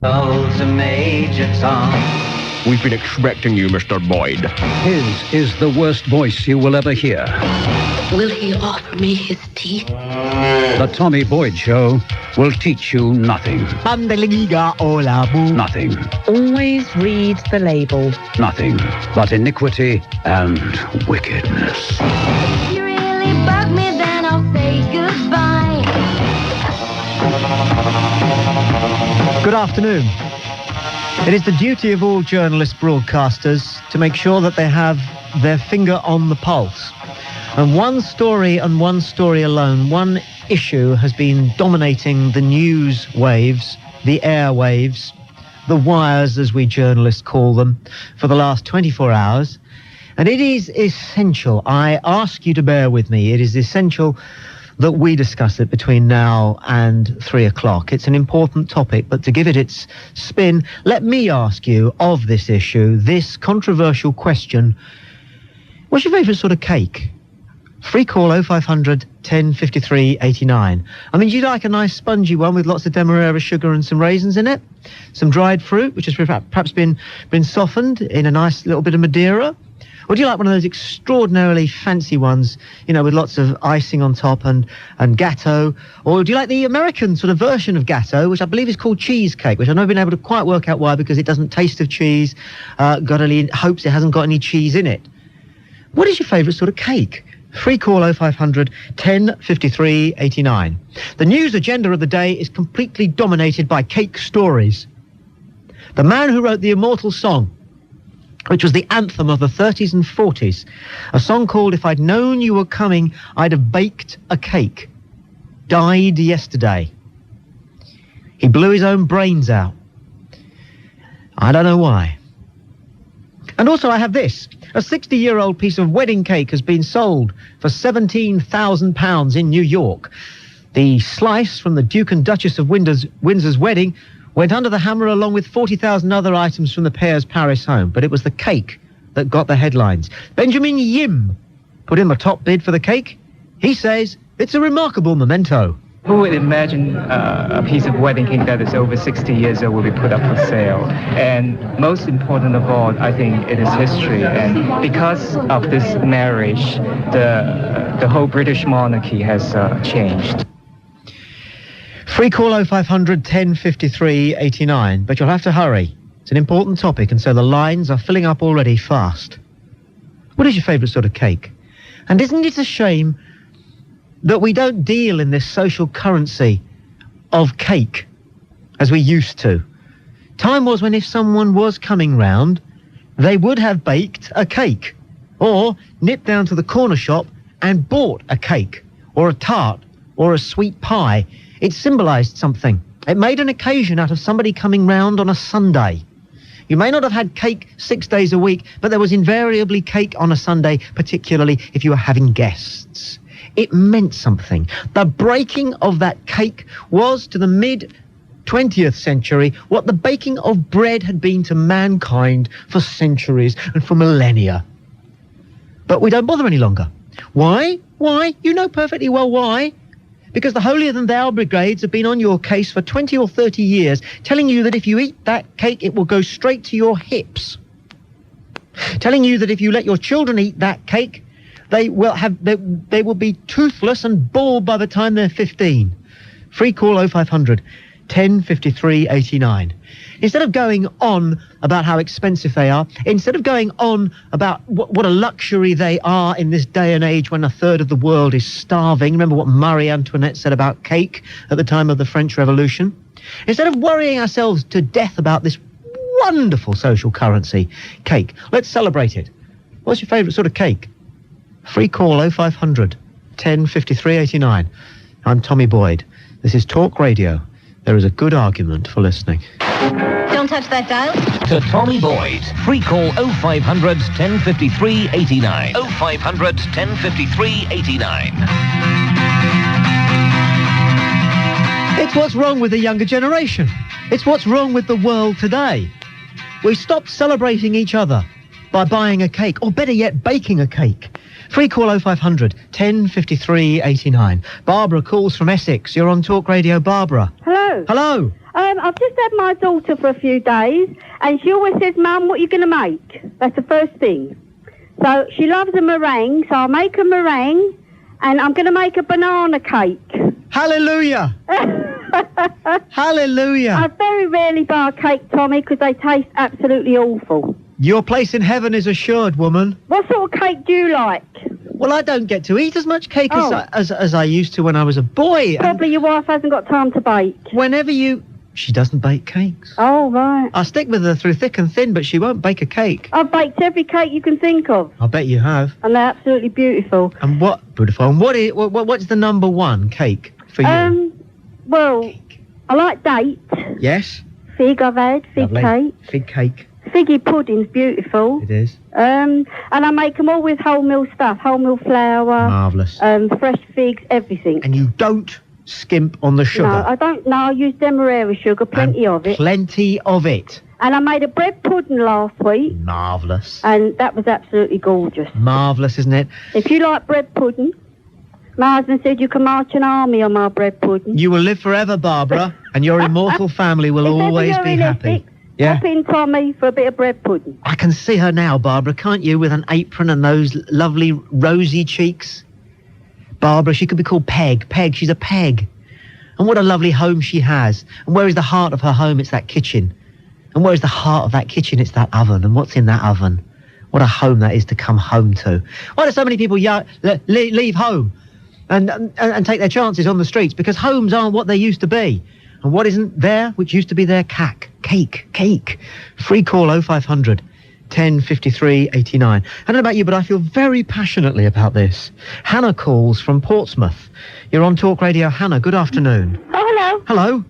A Major Tom. We've been expecting you, Mr. Boyd. His is the worst voice you will ever hear. Will he offer me his teeth? The Tommy Boyd Show will teach you nothing. Nothing. Always read the label. Nothing but iniquity and wickedness. If you really bug me, then I'll say goodbye. Good afternoon. It is the duty of all journalist broadcasters to make sure that they have their finger on the pulse. And one story and one story alone, one issue has been dominating the news waves, the airwaves, the wires as we journalists call them, for the last 24 hours. And it is essential, I ask you to bear with me, it is essential that we discuss it between now and 3 o'clock. It's an important topic, but to give it its spin, let me ask you of this issue, this controversial question: what's your favourite sort of cake? Free call 0500 10 53 89. I mean, do you like a nice spongy one with lots of demerara sugar and some raisins in it? Some dried fruit, which has perhaps been softened in a nice little bit of Madeira? Or do you like one of those extraordinarily fancy ones, you know, with lots of icing on top and gatto? Or do you like the American sort of version of gatto, which I believe is called cheesecake, which I've never been able to quite work out why, because it doesn't taste of cheese, got any hopes it hasn't got any cheese in it. What is your favourite sort of cake? Free call 0500 10 53 89. The news agenda of the day is completely dominated by cake stories. The man who wrote the immortal song, which was the anthem of the 30s and 40s, a song called If I'd Known You Were Coming, I'd Have Baked a Cake, died yesterday. He blew his own brains out. I don't know why. And also I have this. A 60-year-old piece of wedding cake has been sold for £17,000 in New York. The slice from the Duke and Duchess of Windsor's wedding went under the hammer along with 40,000 other items from the pair's Paris home. But it was the cake that got the headlines. Benjamin Yim put in the top bid for the cake. He says it's a remarkable memento. Who would imagine a piece of wedding cake that is over 60 years old will be put up for sale? And most important of all, I think it is history. And because of this marriage, the whole British monarchy has changed. Free call 0500 10 53 89, but you'll have to hurry. It's an important topic, and so the lines are filling up already fast. What is your favourite sort of cake? And isn't it a shame that we don't deal in this social currency of cake as we used to? Time was when if someone was coming round, they would have baked a cake, or nipped down to the corner shop and bought a cake, or a tart, or a sweet pie. It symbolised something. It made an occasion out of somebody coming round on a Sunday. You may not have had cake 6 days a week, but there was invariably cake on a Sunday, particularly if you were having guests. It meant something. The breaking of that cake was, to the mid-20th century, what the baking of bread had been to mankind for centuries and for millennia. But we don't bother any longer. Why? Why? You know perfectly well why. Because the holier-than-thou brigades have been on your case for 20 or 30 years, telling you that if you eat that cake, it will go straight to your hips. Telling you that if you let your children eat that cake, they will be toothless and bald by the time they're 15. Free call 0500 10 53 89. Instead of going on about how expensive they are, instead of going on about what a luxury they are in this day and age when a third of the world is starving, remember what Marie Antoinette said about cake at the time of the French Revolution? Instead of worrying ourselves to death about this wonderful social currency, cake, let's celebrate it. What's your favourite sort of cake? Free call 0500 10 53 89. I'm Tommy Boyd. This is Talk Radio. There is a good argument for listening. Don't touch that dial. To Tommy Boyd. Free call 0500 10 53 89. 0500 10 53 89. It's what's wrong with the younger generation. It's what's wrong with the world today. We stopped celebrating each other by buying a cake, or better yet, baking a cake. Free call 0500 10 53 89. Barbara calls from Essex. You're on Talk Radio, Barbara. Hello. Hello. I've just had my daughter for a few days, and she always says, Mum, what are you going to make? That's the first thing. So she loves a meringue, so I'll make a meringue, and I'm going to make a banana cake. Hallelujah! Hallelujah! I very rarely buy a cake, Tommy, because they taste absolutely awful. Your place in heaven is assured, woman. What sort of cake do you like? Well, I don't get to eat as much cake as I used to when I was a boy. Probably your wife hasn't got time to bake. She doesn't bake cakes. Oh, right. I stick with her through thick and thin, but she won't bake a cake. I've baked every cake you can think of. I bet you have. And they're absolutely beautiful. And what's the number one cake for you? Well, I like dates. Yes. Fig I've had, fig Lovely. cake. Fig cake. Figgy pudding's beautiful. It is. And I make them all with wholemeal stuff, wholemeal flour. Marvellous. Fresh figs, everything. And you don't skimp on the sugar? No, I don't. No, I use Demerara sugar, plenty of it. Plenty of it. And I made a bread pudding last week. Marvellous. And that was absolutely gorgeous. Marvellous, isn't it? If you like bread pudding, my husband said you can march an army on my bread pudding. You will live forever, Barbara, and your immortal family will always be happy. Yeah. Pop in, Tommy, for a bit of bread pudding. I can see her now, Barbara, can't you, with an apron and those lovely rosy cheeks? Barbara, she could be called Peg. Peg, she's a Peg. And what a lovely home she has. And where is the heart of her home? It's that kitchen. And where is the heart of that kitchen? It's that oven. And what's in that oven? What a home that is to come home to. Why do so many people leave home and take their chances on the streets? Because homes aren't what they used to be. And what isn't there, which used to be there? Cake. Free call 0500 1053 89. I don't know about you, but I feel very passionately about this. Hannah calls from Portsmouth. You're on Talk Radio. Hannah, good afternoon. Oh, hello. Hello.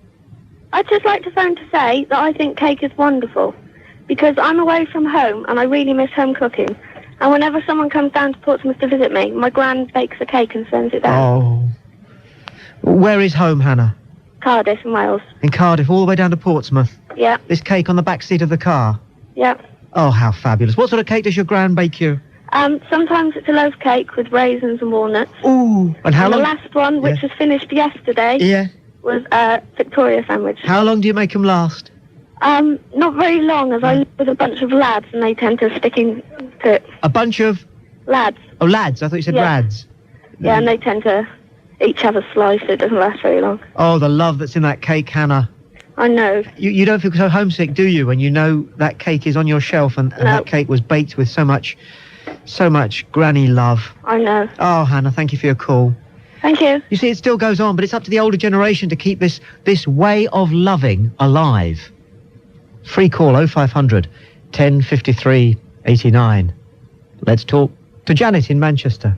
I'd just like to phone to say that I think cake is wonderful because I'm away from home and I really miss home cooking. And whenever someone comes down to Portsmouth to visit me, my gran bakes a cake and sends it down. Oh. Where is home, Hannah? Cardiff in Wales. In Cardiff, all the way down to Portsmouth? Yeah. This cake on the back seat of the car? Yeah. Oh, how fabulous. What sort of cake does your gran bake you? Sometimes it's a loaf cake with raisins and walnuts. Ooh. And how long? The last one, which was finished yesterday, was a Victoria sandwich. How long do you make them last? Not very long, as I live with a bunch of lads and they tend to stick to it. A bunch of? Lads. Oh, lads. I thought you said rads. Yeah, and they tend to each have a slice. It doesn't last very long. Oh, the love that's in that cake, Hannah. I know. You don't feel so homesick, do you, when you know that cake is on your shelf and that cake was baked with so much granny love? I know. Oh, Hannah, thank you for your call. Thank you. You see, it still goes on, but it's up to the older generation to keep this way of loving alive. Free call 0500 1053 89. Let's talk to Janet in Manchester.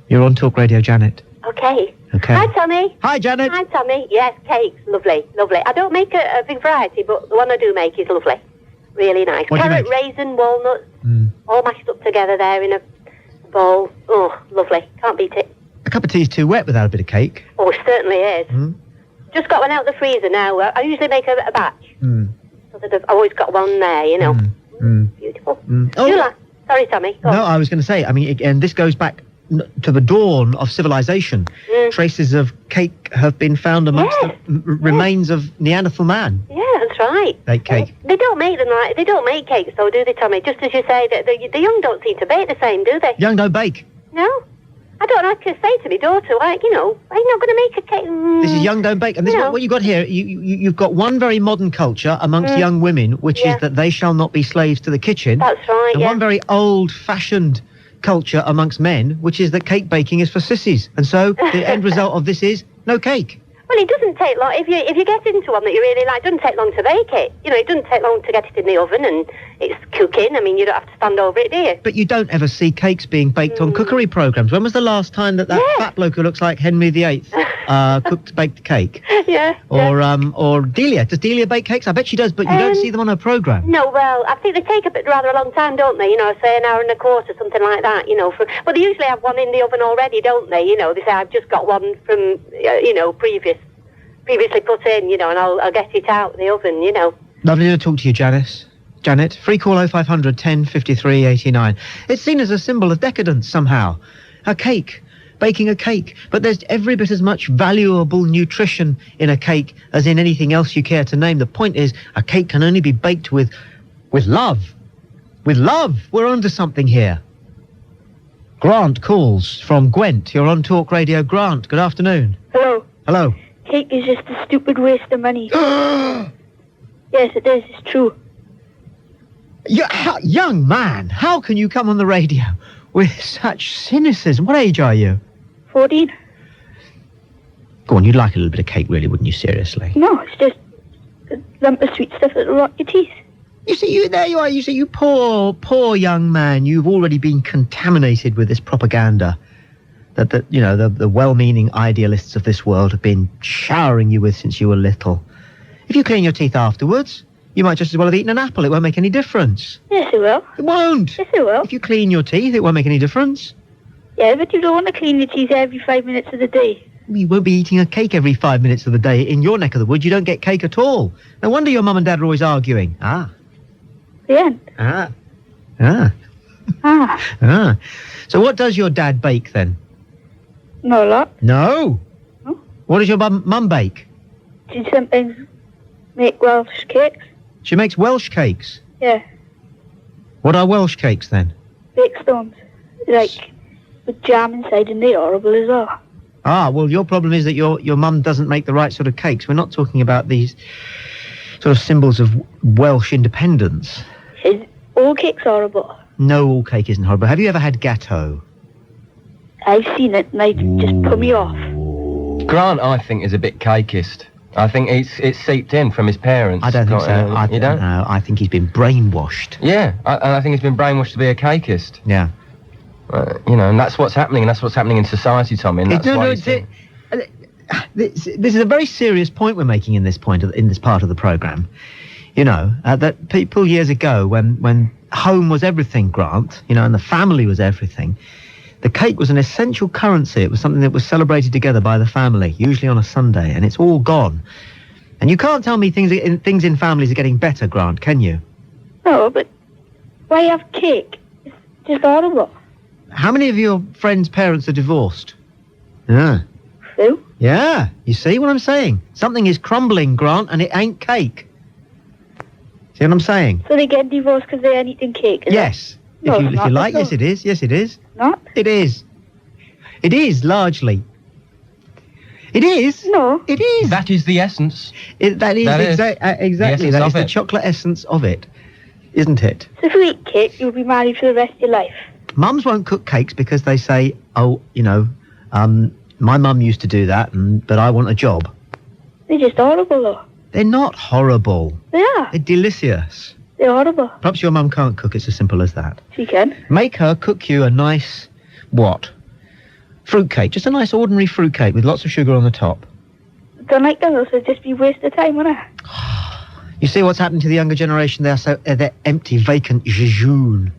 You're on Talk Radio, Janet. Okay. Okay. Hi, Tommy. Hi, Janet. Hi, Tommy. Yes, cakes. Lovely. I don't make a big variety, but the one I do make is lovely. Really nice. What do you Carrot, make? raisin, walnuts, all mashed up together there in a bowl. Oh, lovely. Can't beat it. A cup of tea is too wet without a bit of cake. Oh, it certainly is. Just got one out of the freezer now. I usually make a batch. So that I've always got one there, you know. Beautiful. Oh. Sorry, Tommy. Go on. No, I was going to say, I mean, and this goes back to the dawn of civilization. Traces of cake have been found amongst the remains of Neanderthal man. Yeah, that's right. Bake cake. They don't make them like they don't make cakes, though, do they, Tommy? Just as you say, that the young don't seem to bake the same, do they? Young don't bake. No, I don't. I can say to my daughter, like, you know, are you not going to make a cake? This is young don't bake, and this is what you got here. You've got one very modern culture amongst young women, which is that they shall not be slaves to the kitchen. That's right. And one very old-fashioned culture amongst men, which is that cake baking is for sissies, and so the end result of this is no cake. Well, it doesn't take long. If you get into one that you really like, it doesn't take long to bake it. You know, it doesn't take long to get it in the oven and it's cooking. I mean, you don't have to stand over it, do you? But you don't ever see cakes being baked on cookery programmes. When was the last time that fat bloke who looks like Henry VIII baked cake? Or Delia. Does Delia bake cakes? I bet she does, but you don't see them on her programme. No, well, I think they take rather a long time, don't they? You know, say an hour and a quarter, something like that, you know. But they usually have one in the oven already, don't they? You know, they say, I've just got one from, previously put in, you know, and I'll get it out the oven, you know. Lovely to talk to you, Janet. Free call 0500 1053 89. It's seen as a symbol of decadence somehow. A cake baking a cake. But there's every bit as much valuable nutrition in a cake as in anything else you care to name. The point is, a cake can only be baked with love. With love. We're onto something here. Grant calls from Gwent. You're on Talk Radio. Grant, good afternoon. Hello. Hello. Cake is just a stupid waste of money. Yes, it is. It's true. Young man, how can you come on the radio with such cynicism? What age are you? 14. Go on, you'd like a little bit of cake, really, wouldn't you, seriously? No, it's just a lump of sweet stuff that'll rot your teeth. You see, there you are. You see, you poor young man. You've already been contaminated with this propaganda that the well-meaning idealists of this world have been showering you with since you were little. If you clean your teeth afterwards, you might just as well have eaten an apple. It won't make any difference. Yes, it will. It won't. Yes, it will. If you clean your teeth, it won't make any difference. Yeah, but you don't want to clean your teeth every 5 minutes of the day. You won't be eating a cake every 5 minutes of the day. In your neck of the woods, you don't get cake at all. No wonder your mum and dad are always arguing. The end. So what does your dad bake, then? Not a lot. No? What does your mum bake? She sometimes make Welsh cakes. She makes Welsh cakes? Yeah. What are Welsh cakes, then? Bake stones. Like, with jam inside, and they're horrible as well. Well, your problem is that your mum doesn't make the right sort of cakes. We're not talking about these sort of symbols of Welsh independence. Is all cake's horrible? No, all cake isn't horrible. Have you ever had gâteau? I've seen it, and they just put me off. Grant, I think, is a bit cakeist. I think it's seeped in from his parents. I don't think so. You don't? No, I think he's been brainwashed. Yeah, I think he's been brainwashed to be a cakeist. Yeah. And that's what's happening, and that's what's happening in society, Tommy. And that's this is a very serious point we're making in this part of the programme. That people years ago, when home was everything, Grant, and the family was everything, the cake was an essential currency. It was something that was celebrated together by the family, usually on a Sunday, and it's all gone. And you can't tell me things in families are getting better, Grant, can you? No, but why have cake? It's just horrible. How many of your friends' parents are divorced? Yeah. Who? Yeah. You see what I'm saying? Something is crumbling, Grant, and it ain't cake. See what I'm saying? So they get divorced because they ain't eating cake, is yes. It? No, if you like, yes it is. Yes, it is. Not? It is. It is, largely. It is. No. It is. That is the essence. Exactly. That is the chocolate essence of it, isn't it? So if you eat cake, you'll be married for the rest of your life. Mums won't cook cakes because they say, my mum used to do that, but I want a job. They're just horrible, though. They're not horrible. They are. They're delicious. They're horrible. Perhaps your mum can't cook. It's as simple as that. She can. Make her cook you a nice, fruitcake. Just a nice ordinary fruitcake with lots of sugar on the top. Don't like that, though, so it'd just be a waste of time, wouldn't it? You see what's happened to the younger generation? They're empty, vacant jejune.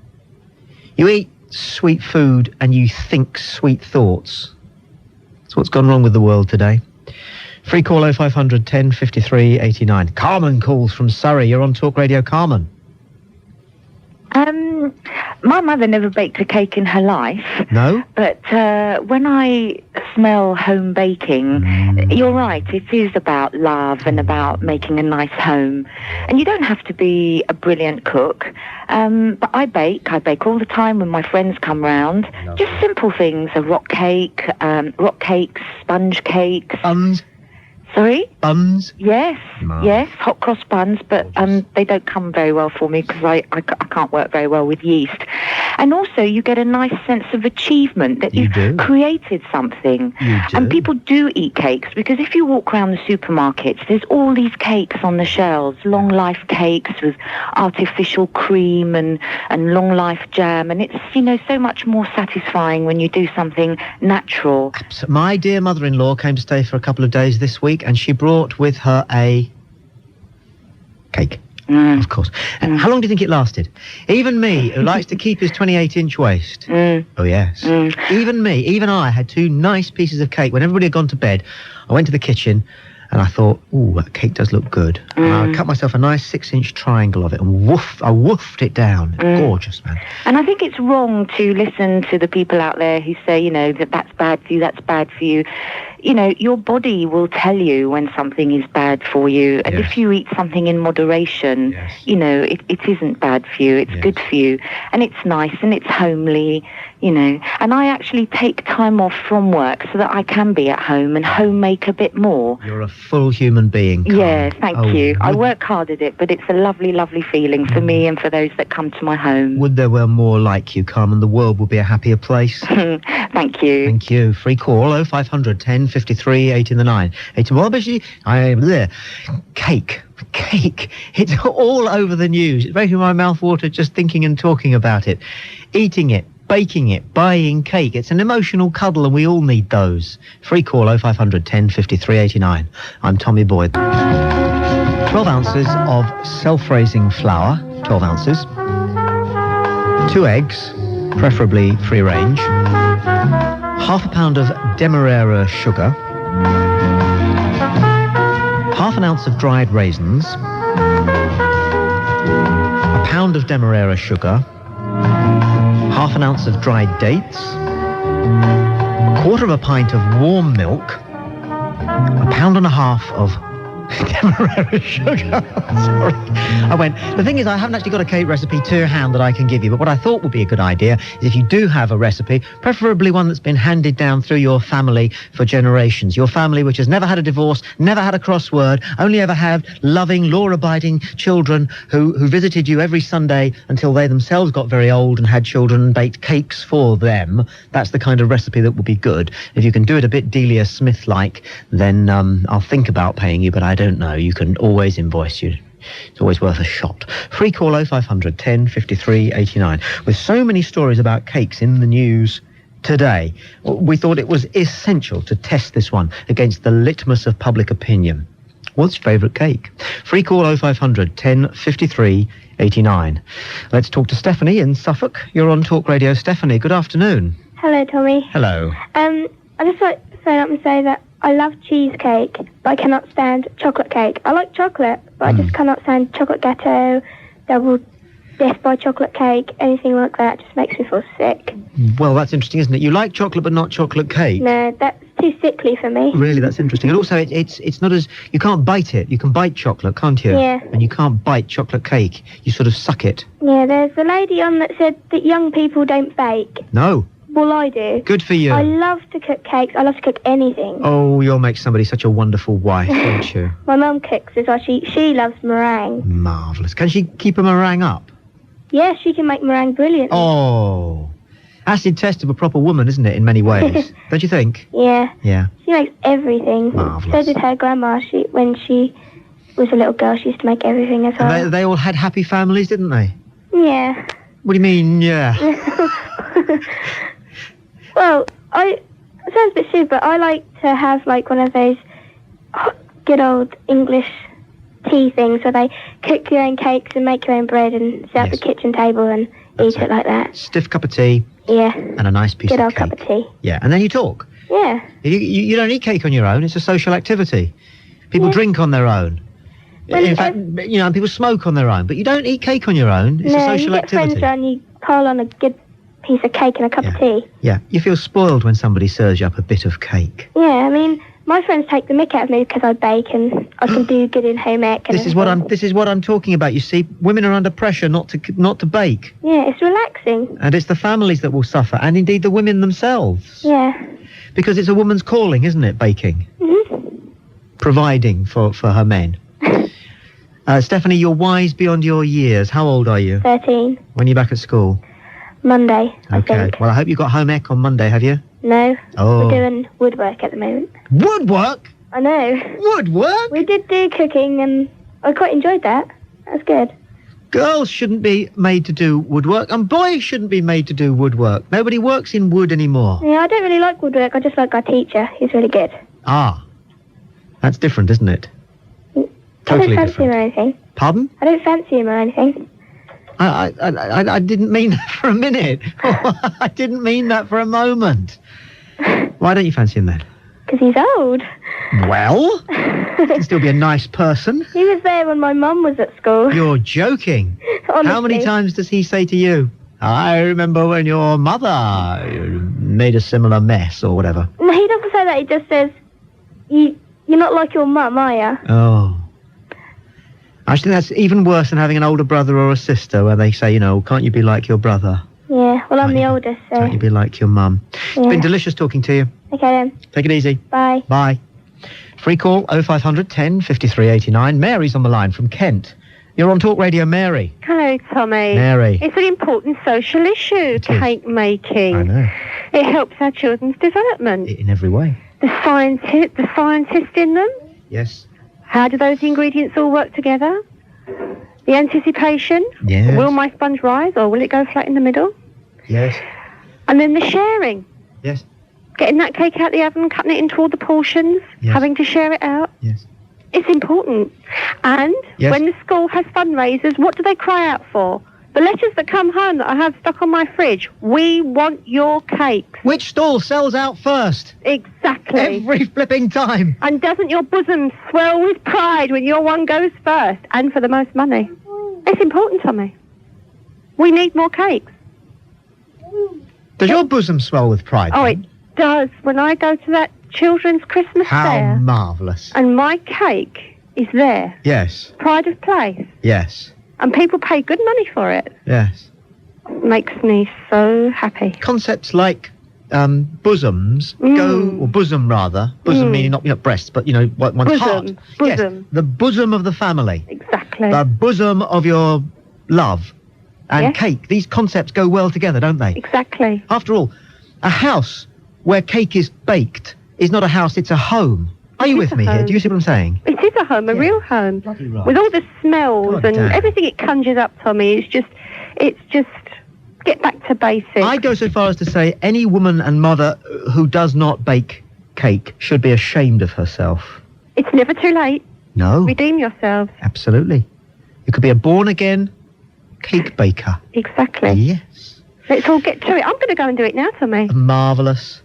You eat sweet food and you think sweet thoughts. That's what's gone wrong with the world today. Free call 0500 10 53 89. Carmen calls from Surrey. You're on Talk Radio, Carmen. My mother never baked a cake in her life. No? But when I smell home baking, you're right, it is about love and about making a nice home. And you don't have to be a brilliant cook. But I bake all the time when my friends come round. No. Just simple things, a rock cakes, sponge cakes. Buns? Sorry? Buns? Yes, yes, hot cross buns, but they don't come very well for me because I can't work very well with yeast. And also you get a nice sense of achievement that you've created something. You do. And people do eat cakes because if you walk around the supermarkets, there's all these cakes on the shelves, long life cakes with artificial cream and long life jam. And it's, so much more satisfying when you do something natural. My dear mother-in-law came to stay for a couple of days this week, and she brought with her a cake, of course. And how long do you think it lasted? Even me, who likes to keep his 28-inch waist. Oh, yes. Even I had two nice pieces of cake. When everybody had gone to bed, I went to the kitchen And I thought, ooh, that cake does look good. And I cut myself a nice 6-inch triangle of it and I woofed it down. Gorgeous, man. And I think it's wrong to listen to the people out there who say, you know, that's bad for you, that's bad for you. You know, your body will tell you when something is bad for you. And if you eat something in moderation, you know, it isn't bad for you. It's good for you. And it's nice and it's homely, you know. And I actually take time off from work so that I can be at home and home make a bit more. You're a full human being, Carmen. Yeah, thank you. I work hard at it, but it's a lovely, lovely feeling for me and for those that come to my home. Would there were more like you, Carmen, the world would be a happier place. Thank you. Thank you. Free call 0500 10 53 89. Well, basically, cake. It's all over the news. It's making my mouth water just thinking and talking about it. Eating it, baking it, buying cake. It's an emotional cuddle and we all need those. Free call 0500 10 53 89. I'm Tommy Boyd. 12 ounces of self-raising flour, 12 ounces. 2 eggs, preferably free range. Half a pound of Demerara sugar. Half an ounce of dried raisins. A pound of Demerara sugar. Half an ounce of dried dates. A quarter of a pint of warm milk. A pound and a half of Demerara sugar. Sorry. The thing is, I haven't actually got a cake recipe to hand that I can give you, but what I thought would be a good idea is if you do have a recipe, preferably one that's been handed down through your family for generations. Your family which has never had a divorce, never had a crossword, only ever had loving, law-abiding children who visited you every Sunday until they themselves got very old and had children and baked cakes for them. That's the kind of recipe that would be good. If you can do it a bit Delia Smith-like, then I'll think about paying you, but I don't know. You can always invoice you. It's always worth a shot. Free call 0500 10 53 89. With so many stories about cakes in the news today, we thought it was essential to test this one against the litmus of public opinion. What's your favourite cake? Free call 0500 10 53 89. Let's talk to Stephanie in Suffolk. You're on Talk Radio. Stephanie, good afternoon. Hello, Tommy. Hello. I just like to phone up and say that I love cheesecake, but I cannot stand chocolate cake. I like chocolate, but I just cannot stand chocolate gâteau, double Death by chocolate cake, anything like that just makes me feel sick. Well, that's interesting, isn't it? You like chocolate, but not chocolate cake. No, that's too sickly for me. Really, that's interesting. And also, it's not as... You can't bite it. You can bite chocolate, can't you? Yeah. And you can't bite chocolate cake. You sort of suck it. Yeah, there's a lady on that said that young people don't bake. No. Well, I do. Good for you. I love to cook cakes. I love to cook anything. Oh, you'll make somebody such a wonderful wife, won't you? My mum cooks as well. She loves meringue. Marvellous. Can she keep a meringue up? Yeah, she can make meringue brilliantly. Oh. Acid test of a proper woman, isn't it, in many ways? Don't you think? Yeah. Yeah. She makes everything. Marvellous. So did her grandma. When she was a little girl, she used to make everything as well. And they all had happy families, didn't they? Yeah. What do you mean, yeah? Well, it sounds a bit stupid, but I like to have like one of those good old English tea things where they cook your own cakes and make your own bread and set up the kitchen table and eat it like that. Stiff cup of tea. Yeah. And a nice piece good of old cake. cup of tea. Yeah, and then you talk. Yeah. You don't eat cake on your own. It's a social activity. People drink on their own. In fact, people smoke on their own, but you don't eat cake on your own. It's a social you get activity. friends around, you pile on a good piece of cake and a cup of tea. Yeah, you feel spoiled when somebody serves you up a bit of cake. Yeah, I mean, my friends take the mick out of me because I bake and I can do good in home ec. This is what I'm talking about. You see, women are under pressure not to bake. Yeah, it's relaxing. And it's the families that will suffer, and indeed the women themselves. Yeah. Because it's a woman's calling, isn't it, baking? Mm-hmm. Providing for her men. Stephanie, you're wise beyond your years. How old are you? 13. When you're back at school? Monday, I think. Well, I hope you got home ec on Monday, have you? No. Oh. We're doing woodwork at the moment. Woodwork? I know. Woodwork? We did do cooking and I quite enjoyed that. That was good. Girls shouldn't be made to do woodwork, and boys shouldn't be made to do woodwork. Nobody works in wood anymore. Yeah, I don't really like woodwork. I just like our teacher. He's really good. Ah. That's different, isn't it? I Totally don't fancy different. him or anything. Pardon? I don't fancy him or anything. I didn't mean that for a minute. I didn't mean that for a moment. Why don't you fancy him then? Because he's old. Well, he can still be a nice person. He was there when my mum was at school. You're joking. Honestly. How many times does he say to you, I remember when your mother made a similar mess or whatever? No, he doesn't say that. He just says, you're not like your mum, are you? Oh. I think that's even worse than having an older brother or a sister where they say, can't you be like your brother? Yeah, well, I'm the oldest, so... Can't you be like your mum? Yeah. It's been delicious talking to you. Okay, then. Take it easy. Bye. Bye. Free call 0500 10 53 89. Mary's on the line from Kent. You're on Talk Radio, Mary. Hello, Tommy. Mary. It's an important social issue, cake making. I know. It helps our children's development. In every way. The scientist in them. Yes. How do those ingredients all work together? The anticipation. Yes. Will my sponge rise or will it go flat in the middle? Yes. And then the sharing. Yes. Getting that cake out the oven, cutting it into all the portions, Yes. having to share it out. Yes. It's important. And Yes. when the school has fundraisers, what do they cry out for? The letters that come home that I have stuck on my fridge. We want your cakes. Which stall sells out first? Exactly. Every flipping time. And doesn't your bosom swell with pride when your one goes first and for the most money? It's important, Tommy. We need more cakes. Does your bosom swell with pride? Oh, it does. When I go to that children's Christmas How fair marvellous. and my cake is there. Yes. Pride of place. Yes. And people pay good money for it. Yes. Makes me so happy. Concepts like bosoms or bosom rather. Bosom meaning not breasts, but one's Bosom. heart. Bosom. Yes, the bosom of the family. Exactly. The bosom of your love. And Yes. cake. These concepts go well together, don't they? Exactly. After all, a house where cake is baked is not a house, it's a home. Are you with me here? Do you see what I'm saying? It is a home, a real home. Bloody right. With all the smells God and damn. everything it conjures up, Tommy. It's just get back to basics. I go so far as to say any woman and mother who does not bake cake should be ashamed of herself. It's never too late. No. Redeem yourselves. Absolutely. You could be a born-again cake baker. Exactly. Yes. Let's all get to it. I'm going to go and do it now, Tommy. Marvellous.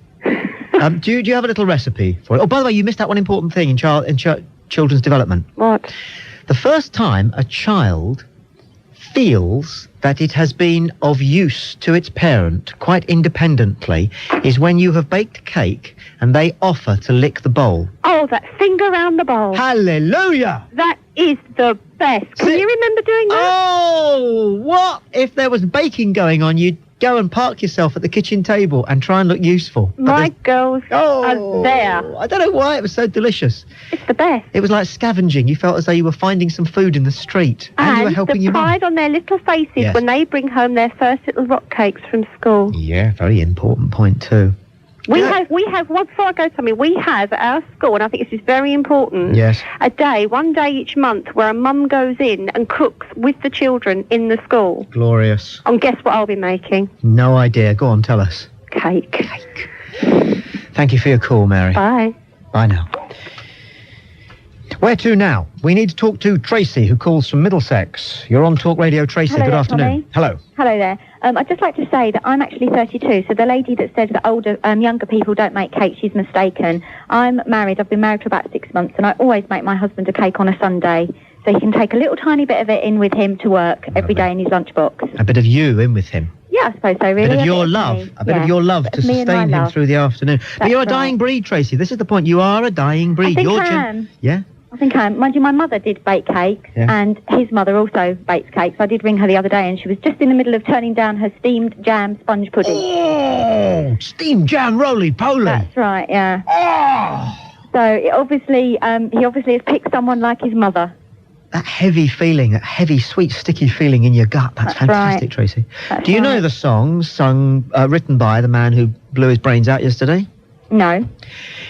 Do you have a little recipe for it? Oh, by the way, you missed out one important thing in children's development. What? The first time a child feels that it has been of use to its parent quite independently is when you have baked cake and they offer to lick the bowl. Oh, that finger round the bowl. Hallelujah! That is the best. Can you remember doing that? Oh, what? If there was baking going on, you'd go and park yourself at the kitchen table and try and look useful. But My girls are there. I don't know why it was so delicious. It's the best. It was like scavenging. You felt as though you were finding some food in the street. And you were helping the your mum. pride on their little faces Yes. when they bring home their first little rock cakes from school. Yeah, very important point too. We have one before I go, Tommy, we have at our school, and I think this is very important, Yes. one day each month where a mum goes in and cooks with the children in the school. Glorious. And guess what I'll be making? No idea. Go on, tell us. Cake. Thank you for your call, Mary. Bye. Bye now. Where to now? We need to talk to Tracy, who calls from Middlesex. You're on Talk Radio, Tracy. Hello Good there, afternoon. Tommy. Hello. Hello there. I'd just like to say that I'm actually 32, so the lady that said that younger people don't make cake, she's mistaken. I'm married. I've been married for about 6 months, and I always make my husband a cake on a Sunday, so he can take a little tiny bit of it in with him to work every day in his lunchbox. A bit of you in with him. Yeah, I suppose so, really. A bit of your me. love. A bit Yeah. of your love Bit to of me and my sustain him love. through the afternoon. But That's you're a right. dying breed, Tracy. This is the point. You are a dying breed. I think You're I am. Yeah? I think I am. Mind you, my mother did bake cakes, Yeah. and his mother also bakes cakes. I did ring her the other day, and she was just in the middle of turning down her steamed jam sponge pudding. Oh, steamed jam roly-poly. That's right, yeah. Oh. So he obviously has picked someone like his mother. That heavy feeling, that heavy, sweet, sticky feeling in your gut. That's fantastic, right. Tracy. That's Do you know right. the song written by the man who blew his brains out yesterday? No.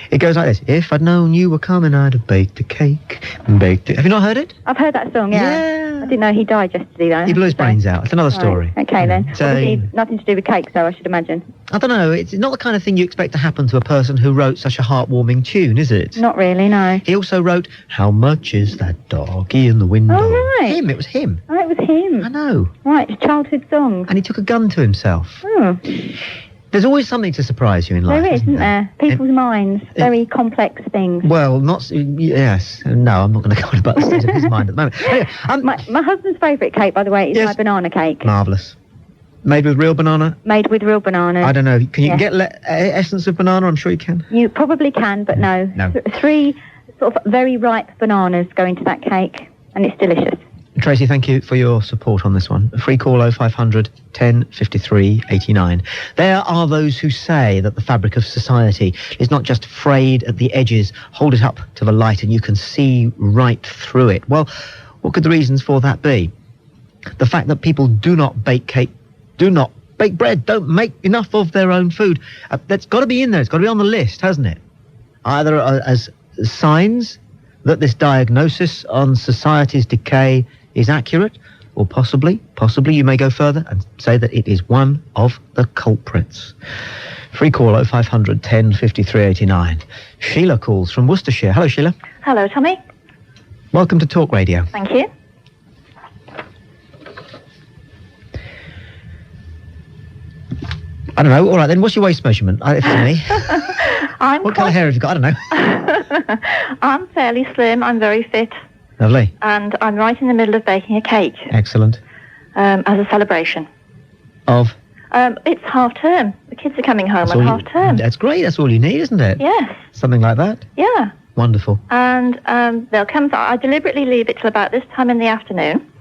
It goes like this. If I'd known you were coming, I'd have baked a cake. Baked it. Have you not heard it? I've heard that song, yeah. I didn't know he died yesterday, though. He blew his brains out. It's another Right. story. Okay, then. So- Obviously, nothing to do with cake, though, I should imagine. I don't know. It's not the kind of thing you expect to happen to a person who wrote such a heartwarming tune, is it? Not really, no. He also wrote, How much is that doggy in the window? Oh, right. Him. It was him. Oh, it was him. I know. Right, childhood songs. And he took a gun to himself. Oh. There's always something to surprise you in life. There is, isn't there? People's minds, very complex things. Well, yes. No, I'm not going to go on about the state of his mind at the moment. Anyway, my husband's favourite cake, by the way, is my banana cake. Marvellous. Made with real banana? Made with real bananas. I don't know. Can you get essence of banana? I'm sure you can. You probably can, but no. No. 3 sort of very ripe bananas go into that cake, and it's delicious. Tracy, thank you for your support on this one. A free call 0500 10 53 89. There are those who say that the fabric of society is not just frayed at the edges. Hold it up to the light and you can see right through it. Well, what could the reasons for that be? The fact that people do not bake cake, do not bake bread, don't make enough of their own food. That's got to be in there. It's got to be on the list, hasn't it? Either as signs that this diagnosis on society's decay is accurate, or possibly you may go further and say that it is one of the culprits. Free call 0500 10 53 89. Sheila calls from Worcestershire. Hello, Sheila. Hello, Tommy. Welcome to Talk Radio. Thank you. I don't know. All right, then. What's your waist measurement? If it's me. What colour hair have you got? I don't know. I'm fairly slim. I'm very fit. Lovely. And I'm right in the middle of baking a cake. Excellent. As a celebration. Of? It's half term. The kids are coming home on half term. That's great. That's all you need, isn't it? Yes. Something like that? Yeah. Wonderful. And they'll come. I deliberately leave it till about this time in the afternoon,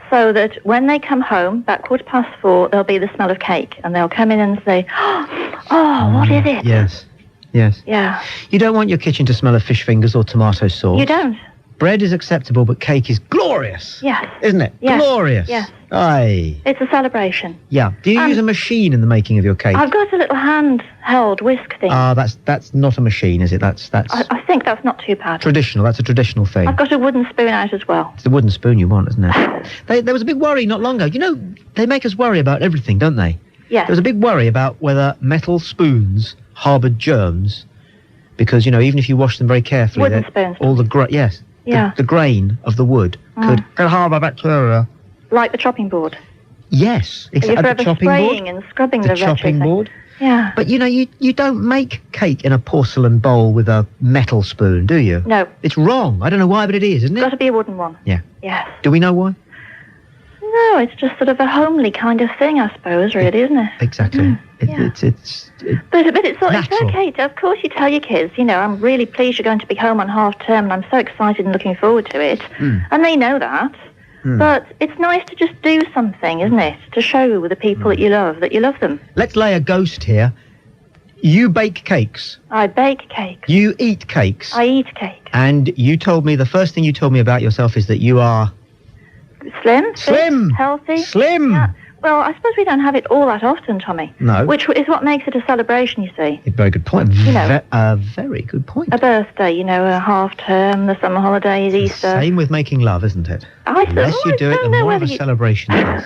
so that when they come home, about 4:15, there'll be the smell of cake, and they'll come in and say, "Oh, what is it?" Yes. Yes. Yeah. You don't want your kitchen to smell of fish fingers or tomato sauce. You don't. Bread is acceptable, but cake is glorious. Yes. Isn't it? Yes. Glorious. Yes. Aye. It's a celebration. Yeah. Do you use a machine in the making of your cake? I've got a little hand-held whisk thing. That's not a machine, is it? That's I think that's not too bad. traditional. That's a traditional thing. I've got a wooden spoon out as well. It's the wooden spoon you want, isn't it? There was a big worry not long ago. You know, they make us worry about everything, don't they? Yes. There was a big worry about whether metal spoons harboured germs, because, you know, even if you wash them very carefully, Wooden spoons. all the yes. Yeah. The grain of the wood could harbour bacteria. Like the chopping board. Yes. You're forever spraying and scrubbing the chopping board. Yeah. But, you know, you don't make cake in a porcelain bowl with a metal spoon, do you? No. It's wrong. I don't know why, but it is, isn't it? It's got to be a wooden one. Yeah. Yes. Do we know why? No, it's just sort of a homely kind of thing, I suppose, really, isn't it? Exactly. But it's okay. Of course, you tell your kids, you know, I'm really pleased you're going to be home on half term, and I'm so excited and looking forward to it. And they know that. But it's nice to just do something, isn't it? To show the people that you love them. Let's lay a ghost here. You bake cakes. I bake cakes. You eat cakes. I eat cake. And you told me, the first thing you told me about yourself is that you are... Slim? Slim. Fit, healthy? Slim. Yeah. Well, I suppose we don't have it all that often, Tommy. No. Which is what makes it a celebration, you see. Very good point. You know. Very good point. A birthday, you know, a half term, the summer holidays, Easter. Same with making love, isn't it? I The less you do it, the more of a celebration it is.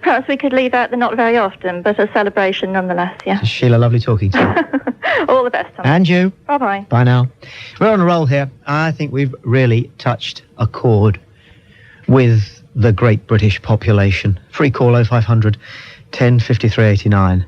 Perhaps we could leave out the not very often, but a celebration nonetheless, yeah. Sheila, lovely talking to you. All the best, Tommy. And you. Bye-bye. Bye now. We're on a roll here. I think we've really touched a chord with the great British population. Free call 0500 10 53 89.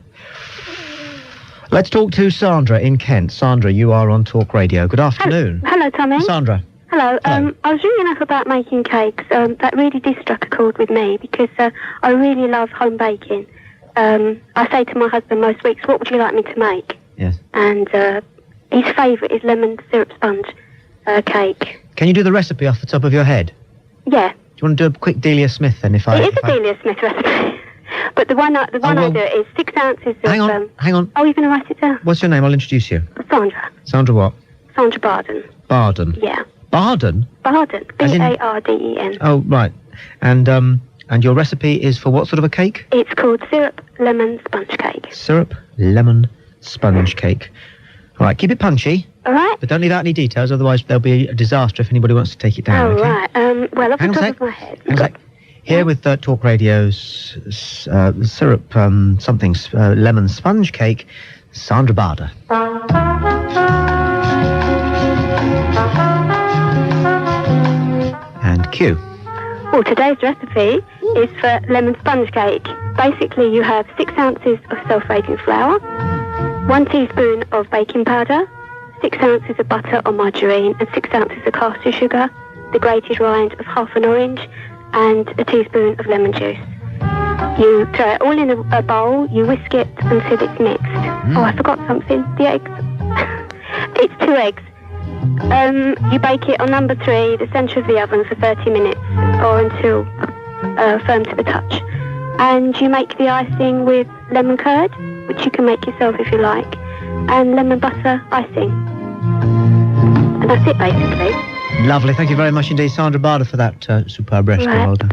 Let's talk to Sandra in Kent. Sandra, you are on Talk Radio. Good afternoon. Hello, Tommy. Sandra. Hello. I was ringing up about making cakes. That really did struck a chord with me because I really love home baking. I say to my husband most weeks, what would you like me to make? Yes. And his favourite is lemon syrup sponge cake. Can you do the recipe off the top of your head? Yeah. Do you want to do a quick Delia Smith then? It is a Delia Smith recipe. But the one I do is 6 ounces of... Hang on. Oh, you're going to write it down? What's your name? I'll introduce you. Sandra. Sandra what? Sandra Barden. Barden. Yeah. Barden? Barden. B-A-R-D-E-N. Oh, right. And your recipe is for what sort of a cake? It's called syrup lemon sponge cake. Syrup lemon sponge cake. All right, keep it punchy. All right. But don't leave out any details, otherwise there'll be a disaster if anybody wants to take it down, Oh, okay? right. Well, off the Hang on a top sec. of my head. Hang on a sec. Here with Talk Radio's syrup lemon sponge cake, Sandra Barder. And cue. Well, today's recipe is for lemon sponge cake. basically you have 6 ounces of self-raising flour, 1 teaspoon of baking powder, 6 ounces of butter or margarine, and 6 ounces of caster sugar, the grated rind of half an orange, and a teaspoon of lemon juice. You throw it all in a bowl, you whisk it until it's mixed. Oh, I forgot something. The eggs. It's 2 eggs. You bake it on number 3, the centre of the oven, for 30 minutes or until firm to the touch. And you make the icing with lemon curd, which you can make yourself if you like, and lemon butter icing. And that's it, basically. Lovely. Thank you very much indeed, Sandra Barder, for that superb recipe. Right. Well done.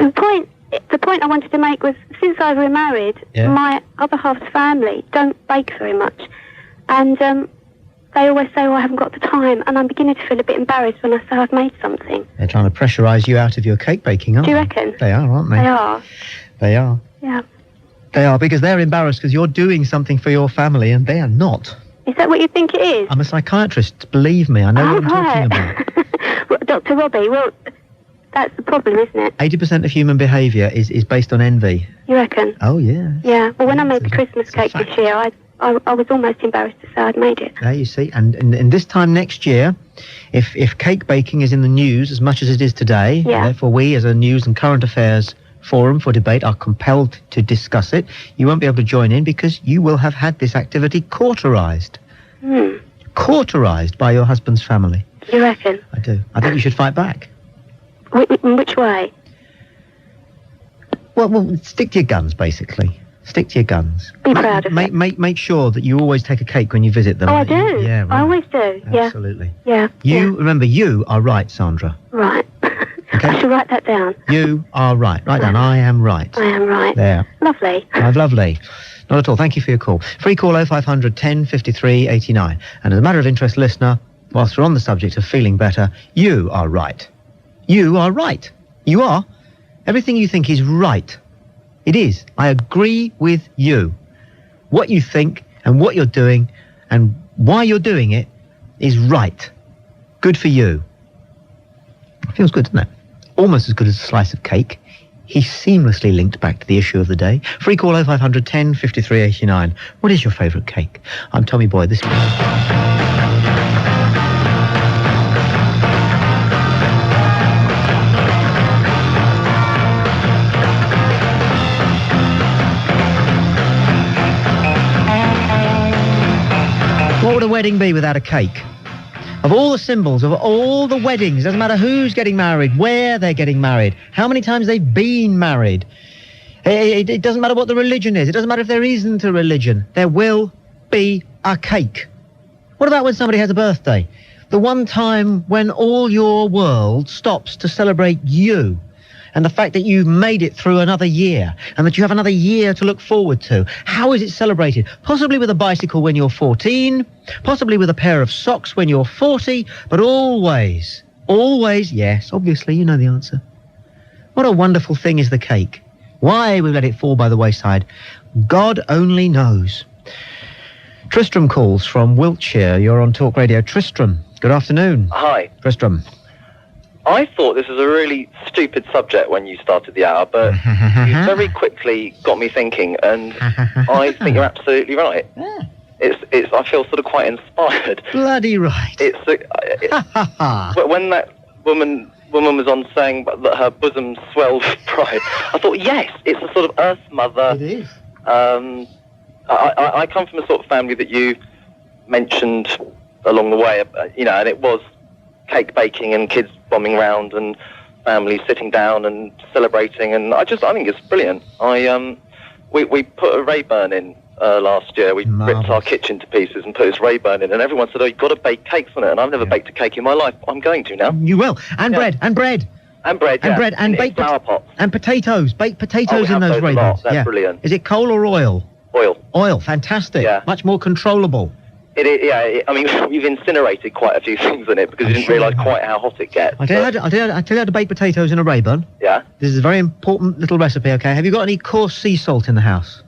The point I wanted to make was, since I was remarried, my other half's family don't bake very much. And they always say, I haven't got the time. And I'm beginning to feel a bit embarrassed when I say I've made something. They're trying to pressurise you out of your cake baking, aren't they? Do you reckon? They are, aren't they? They are. They are. Yeah. They are, because they're embarrassed because you're doing something for your family and they are not. Is that what you think it is? I'm a psychiatrist, believe me. I know what I'm talking about. Well, Dr. Robbie, well, that's the problem, isn't it? 80% of human behaviour is based on envy. You reckon? Oh, yeah. Yeah. Well, when I made the Christmas cake this year, I was almost embarrassed to say I'd made it. There you see. And this time next year, if cake baking is in the news as much as it is today, therefore we as a news and current affairs forum for debate are compelled to discuss it, you won't be able to join in because you will have had this activity cauterised. Cauterised by your husband's family. You reckon? I do. I think you should fight back. In which way? Well, stick to your guns, basically. Stick to your guns. Be proud of it. Make sure that you always take a cake when you visit them. Oh, I do. Yeah, right. I always do. Absolutely. Yeah. Remember, you are right, Sandra. Right. Okay. I should write that down. You are right. Write down, I am right. I am right. There. Lovely. Lovely. Not at all. Thank you for your call. Free call 0500 10 53 89. And as a matter of interest, listener, whilst we're on the subject of feeling better, you are right. You are right. You are. Everything you think is right. It is. I agree with you. What you think and what you're doing and why you're doing it is right. Good for you. Feels good, doesn't it? Almost as good as a slice of cake. He's seamlessly linked back to the issue of the day. Free call 0500 10 53 89. What is your favourite cake? I'm Tommy Boyd. This What would a wedding be without a cake? Of all the symbols, of all the weddings, doesn't matter who's getting married, where they're getting married, how many times they've been married. It doesn't matter what the religion is. It doesn't matter if there isn't a religion. There will be a cake. What about when somebody has a birthday? The one time when all your world stops to celebrate you. And the fact that you've made it through another year and that you have another year to look forward to. How is it celebrated? Possibly with a bicycle when you're 14, possibly with a pair of socks when you're 40, but always, yes, obviously, you know the answer. What a wonderful thing is the cake. Why we let it fall by the wayside, God only knows. Tristram calls from Wiltshire. You're on Talk Radio. Tristram, good afternoon. Hi. Tristram. I thought this was a really stupid subject when you started the hour, but you very quickly got me thinking, and I think you're absolutely right. It's. I feel sort of quite inspired. Bloody right. When that woman was on saying that her bosom swelled with pride, I thought, yes, it's a sort of Earth Mother. It is. I come from a sort of family that you mentioned along the way, and it was cake baking and kids bombing round and families sitting down and celebrating, and I think it's brilliant. We put a Rayburn in last year. We ripped our kitchen to pieces and put this Rayburn in, and everyone said, "Oh, you've got to bake cakes on it." And I've never baked a cake in my life. I'm going to now. You will, and bread, and baked and potatoes, baked potatoes in those Rayburns. That's brilliant. Is it coal or oil? Oil, fantastic. Yeah. Much more controllable. It is, yeah. I mean, we've incinerated quite a few things in it because we didn't realise quite how hot it gets. I'll tell you how to bake potatoes in a Rayburn. Yeah. This is a very important little recipe, okay? Have you got any coarse sea salt in the house?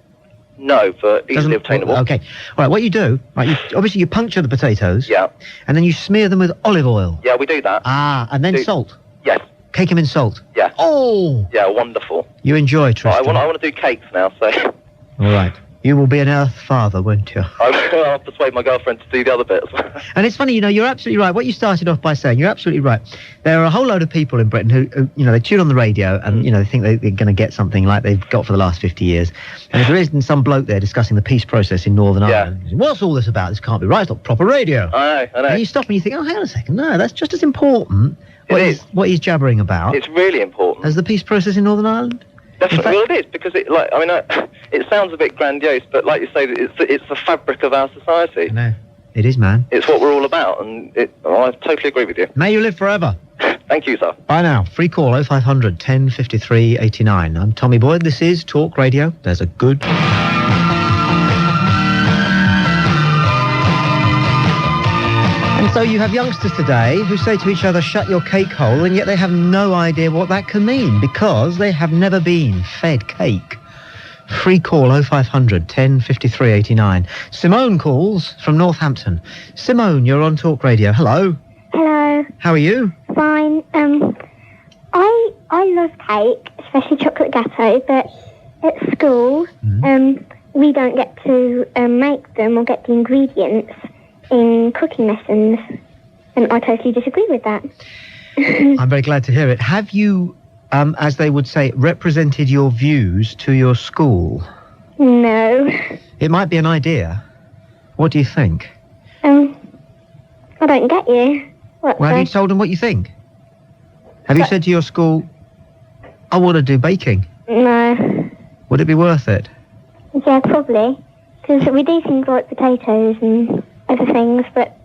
No, but easily obtainable. Okay. All right, what you do, obviously you puncture the potatoes. Yeah. And then you smear them with olive oil. Yeah, we do that. And then salt. Yes. Cake them in salt. Yeah. Oh! Yeah, wonderful. You enjoy, Tristan. I want to do cakes now, so All right. You will be an Earth father, won't you? I'll persuade my girlfriend to do the other bits. And it's funny, you're absolutely right. What you started off by saying, you're absolutely right. There are a whole load of people in Britain who they tune on the radio and, they think they're going to get something like they've got for the last 50 years. And if there isn't some bloke there discussing the peace process in Northern Ireland, what's all this about? This can't be right. It's not proper radio. I know. And you stop and you think, oh, hang on a second. No, that's just as important. What he's jabbering about. It's really important. As the peace process in Northern Ireland? Definitely. Well, it is, because it sounds a bit grandiose, but like you say, it's the fabric of our society. I know. It is, man. It's what we're all about, and I totally agree with you. May you live forever. Thank you, sir. Bye now. Free call 0500 1053 89. I'm Tommy Boyd. This is Talk Radio. There's a good... And so you have youngsters today who say to each other, shut your cake hole, and yet they have no idea what that can mean because they have never been fed cake. Free call 0500 1053 89. Simone calls from Northampton. Simone, you're on Talk Radio. Hello. Hello. How are you? Fine. I love cake, especially chocolate gâteau, but at school, we don't get to make them or get the ingredients in cooking lessons, and I totally disagree with that. I'm very glad to hear it. Have you, as they would say, represented your views to your school? No. It might be an idea. What do you think? I don't get you. What? Well, have you told them what you think? Have you said to your school, I want to do baking? No. Would it be worth it? Yeah, probably. Because we do things like potatoes and other things, but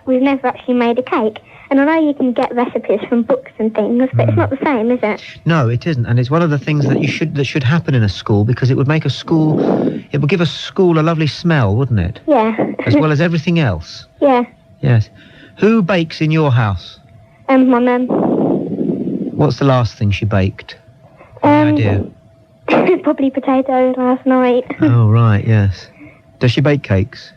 we've never actually made a cake. And I know you can get recipes from books and things, but it's not the same, is it? No, it isn't. And it's one of the things that should happen in a school, because it would make it would give a school a lovely smell, wouldn't it? Yeah. As well as everything else. Yeah. Yes. Who bakes in your house? My mum. What's the last thing she baked? Any idea? Probably potatoes last night. Oh, right, yes. Does she bake cakes?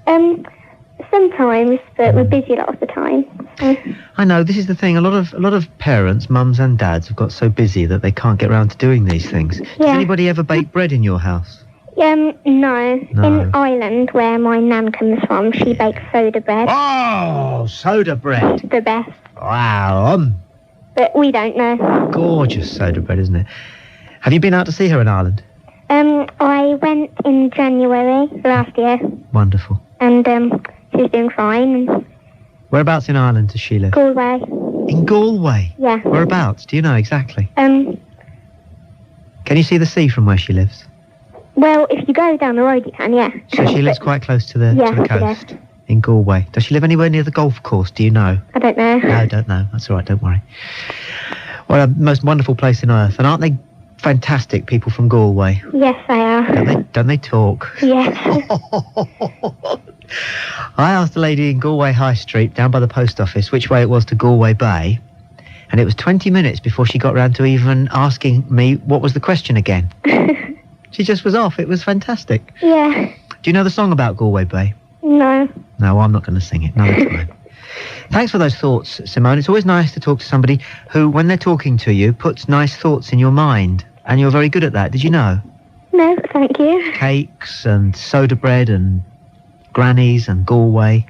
Sometimes, but we're busy a lot of the time. So. I know, this is the thing. A lot of parents, mums and dads, have got so busy that they can't get around to doing these things. Yeah. Does anybody ever bake bread in your house? No. In Ireland, where my nan comes from, she bakes soda bread. Oh, soda bread. The best. Wow. But we don't know. Gorgeous soda bread, isn't it? Have you been out to see her in Ireland? I went in January last year. Wonderful. And she's doing fine. Whereabouts in Ireland does she live? Galway. In Galway? Yeah. Whereabouts? Do you know exactly? Can you see the sea from where she lives? Well, if you go down the road, you can, yeah. So she lives quite close to the coast? Yeah. In Galway. Does she live anywhere near the golf course? Do you know? I don't know. No, I don't know. That's all right, don't worry. Well, a most wonderful place on earth. And aren't they fantastic people from Galway? Yes, they are. Don't they talk? Yes. I asked a lady in Galway High Street, down by the post office, which way it was to Galway Bay. And it was 20 minutes before she got round to even asking me what was the question again. She just was off. It was fantastic. Yeah. Do you know the song about Galway Bay? No. No, I'm not going to sing it. Another time. Thanks for those thoughts, Simone. It's always nice to talk to somebody who, when they're talking to you, puts nice thoughts in your mind. And you're very good at that. Did you know? No, thank you. Cakes and soda bread and grannies and Galway.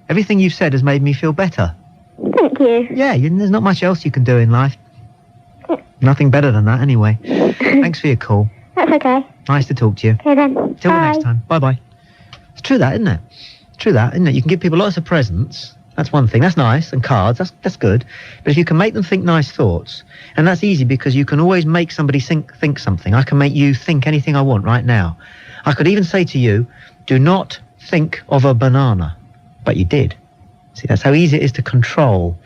Everything you've said has made me feel better. Thank you. Yeah, there's not much else you can do in life. Nothing better than that, anyway. Thanks for your call. That's okay. Nice to talk to you. Okay, then. Till Bye. the next time. Bye-bye. It's true that, isn't it? True that, isn't it? You can give people lots of presents. That's one thing. That's nice. And cards. That's good. But if you can make them think nice thoughts, and that's easy because you can always make somebody think something. I can make you think anything I want right now. I could even say to you, do not think of a banana. But you did. See, that's how easy it is to control.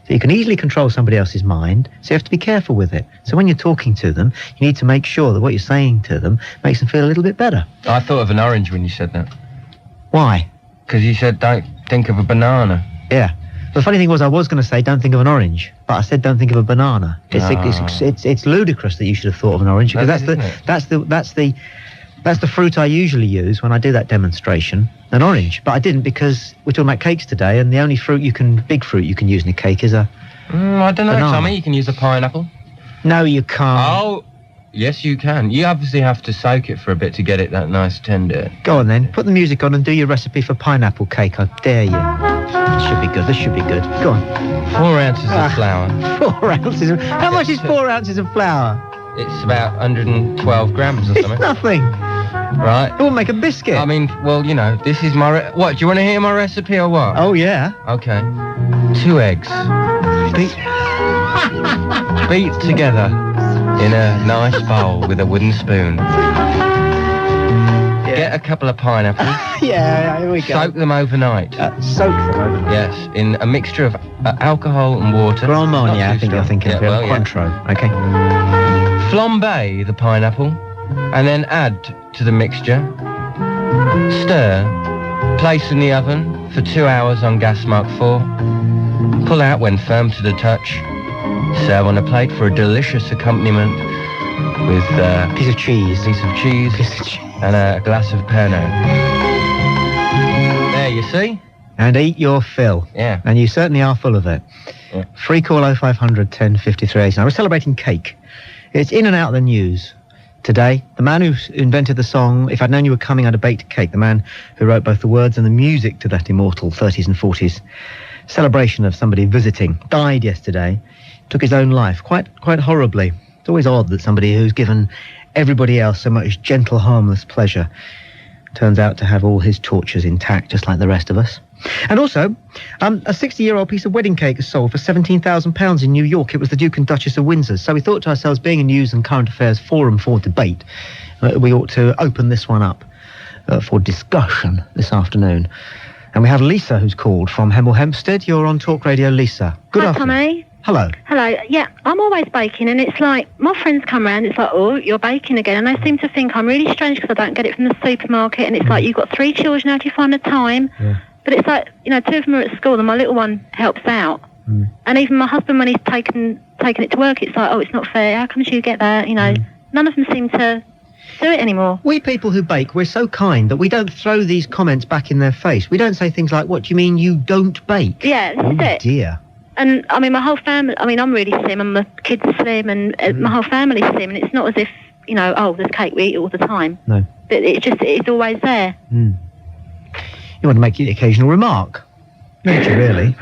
So you can easily control somebody else's mind, so you have to be careful with it. So when you're talking to them, you need to make sure that what you're saying to them makes them feel a little bit better. I thought of an orange when you said that. Why? Because you said don't think of a banana. Yeah. The funny thing was, I was going to say don't think of an orange, but I said don't think of a banana. It's ludicrous that you should have thought of an orange, because that's the fruit I usually use when I do that demonstration, an orange. But I didn't, because we're talking about cakes today, and the only big fruit you can use in a cake is a I don't know, banana. Tommy. You can use a pineapple. No, you can't. Oh, Yes, you can. You obviously have to soak it for a bit to get it that nice tender. Go on then, put the music on and do your recipe for pineapple cake. I dare you. This should be good. This should be good. Go on. 4 ounces of flour. 4 ounces. How much is 4 ounces of flour? It's about 112 grams or something. It's nothing. Right. It won't make a biscuit. I mean, well, you know, this is my... What, do you want to hear my recipe or what? Oh, yeah. Okay. 2 eggs. Beat together in a nice bowl with a wooden spoon. Get a couple of pineapples. Yeah, here we go. Soak them overnight. Soak them overnight? Yes, in a mixture of alcohol and water. Grand Marnier, I think you're thinking of. well, Cointreau. Okay. Flambe the pineapple and then add to the mixture. Stir. Place in the oven for 2 hours on gas mark 4. Pull out when firm to the touch. Serve on a plate for a delicious accompaniment with piece of cheese. And a glass of Pernod. There, you see? And eat your fill. Yeah. And you certainly are full of it. Yeah. Free call 0500 10 53 89. We're celebrating cake. It's in and out of the news today. The man who invented the song, If I'd Known You Were Coming, I'd Have Baked a Cake, the man who wrote both the words and the music to that immortal 30s and 40s celebration of somebody visiting, died yesterday, took his own life, quite horribly. It's always odd that somebody who's given everybody else so much gentle, harmless pleasure turns out to have all his tortures intact, just like the rest of us. And also, a 60-year-old piece of wedding cake is sold for £17,000 in New York. It was the Duke and Duchess of Windsor. So we thought to ourselves, being a news and current affairs forum for debate, we ought to open this one up for discussion this afternoon. And we have Lisa who's called from Hemel Hempstead. You're on Talk Radio, Lisa. Good afternoon. Tommy. Hello. Hello. Yeah, I'm always baking, and it's like, my friends come round, it's like, oh, you're baking again, and they seem to think I'm really strange because I don't get it from the supermarket, and it's like, you've got 3 children, how do you find the time? Yeah. But it's like, 2 of them are at school, and my little one helps out. And even my husband, when he's taken it to work, it's like, oh, it's not fair, how come you get that? None of them seem to do it anymore. We people who bake, we're so kind that we don't throw these comments back in their face. We don't say things like, what do you mean you don't bake? Yeah, this is it. Dear. And, I mean, my whole family, I'm really slim, and my kids are slim, and my whole family's slim, and it's not as if, oh, there's cake, we eat it all the time. No. But it's always there. You want to make the occasional remark, don't you, really?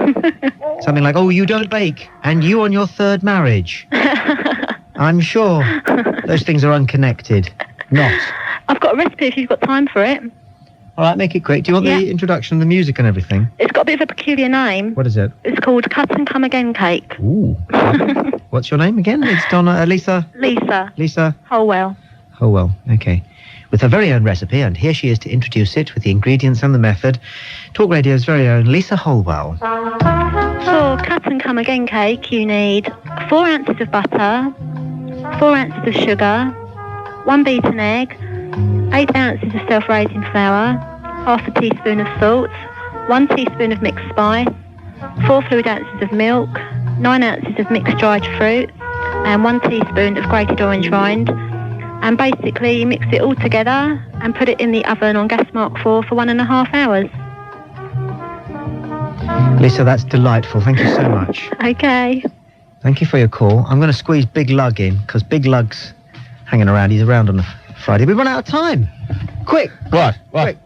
Something like, oh, you don't bake, and you on your 3rd marriage. I'm sure those things are unconnected. Not. I've got a recipe if you've got time for it. All right, make it quick. Do you want the introduction, the music and everything? It's got a bit of a peculiar name. What is it? It's called Cut and Come Again Cake. Ooh. What's your name again? It's Donna, Lisa? Lisa. Holwell. Holwell, okay. With her very own recipe, and here she is to introduce it with the ingredients and the method. Talk Radio's very own Lisa Holwell. For Cut and Come Again Cake, you need 4 ounces of butter, 4 ounces of sugar, 1 beaten egg, 8 ounces of self-raising flour, half a teaspoon of salt, 1 teaspoon of mixed spice, 4 fluid ounces of milk, 9 ounces of mixed dried fruit, and 1 teaspoon of grated orange rind. And basically you mix it all together and put it in the oven on gas mark 4 for 1.5 hours. Lisa, that's delightful. Thank you so much. Okay. Thank you for your call. I'm going to squeeze Big Lug in, because Big Lug's hanging around. He's around on a Friday. We've run out of time. Quick. What? Quick.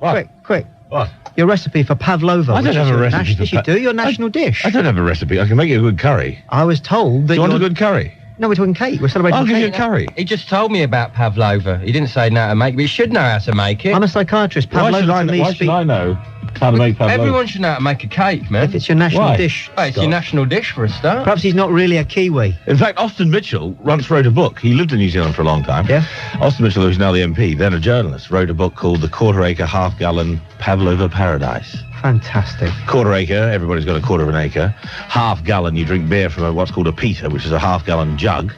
What? Your recipe for pavlova. I don't have a recipe for Yes, you do. Your national dish. I don't have a recipe. I can make you a good curry. I was told that Do you want a good curry? No, we're talking cake. We're celebrating I'll give cake. you a curry. He just told me about pavlova. He didn't say how to make it, but he should know how to make it. I'm a psychiatrist. Why should Pavlova to me I know how to make pavlova? Everyone should know how to make a cake, man. If it's your national Why? dish. Well, it's your national dish for a start. Perhaps he's not really a Kiwi. In fact, Austin Mitchell once wrote a book. He lived in New Zealand for a long time. Yeah. Austin Mitchell, who's now the MP, then a journalist, wrote a book called The Quarter-Acre Half-Gallon Pavlova Paradise. Fantastic. Quarter-acre, everybody's got a quarter of an acre. Half-gallon, you drink beer from what's called a peter, which is a half-gallon jug.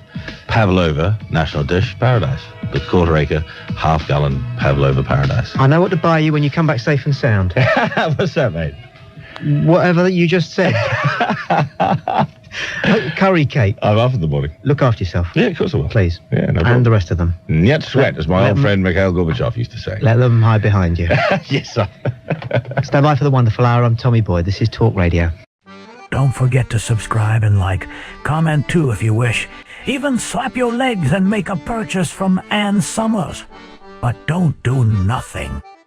Pavlova, national dish, paradise. The quarter-acre, half-gallon Pavlova paradise. I know what to buy you when you come back safe and sound. What's that, mate? Whatever you just said. Curry cake. I'm off in the morning. Look after yourself. Yeah, of course I will. Please. Yeah, no problem. And the rest of them. Niet sweat, as my old friend Mikhail Gorbachev used to say. Let them hide behind you. Yes, sir. Stand by for the wonderful hour. I'm Tommy Boyd. This is Talk Radio. Don't forget to subscribe and like. Comment too if you wish. Even slap your legs and make a purchase from Ann Summers. But don't do nothing.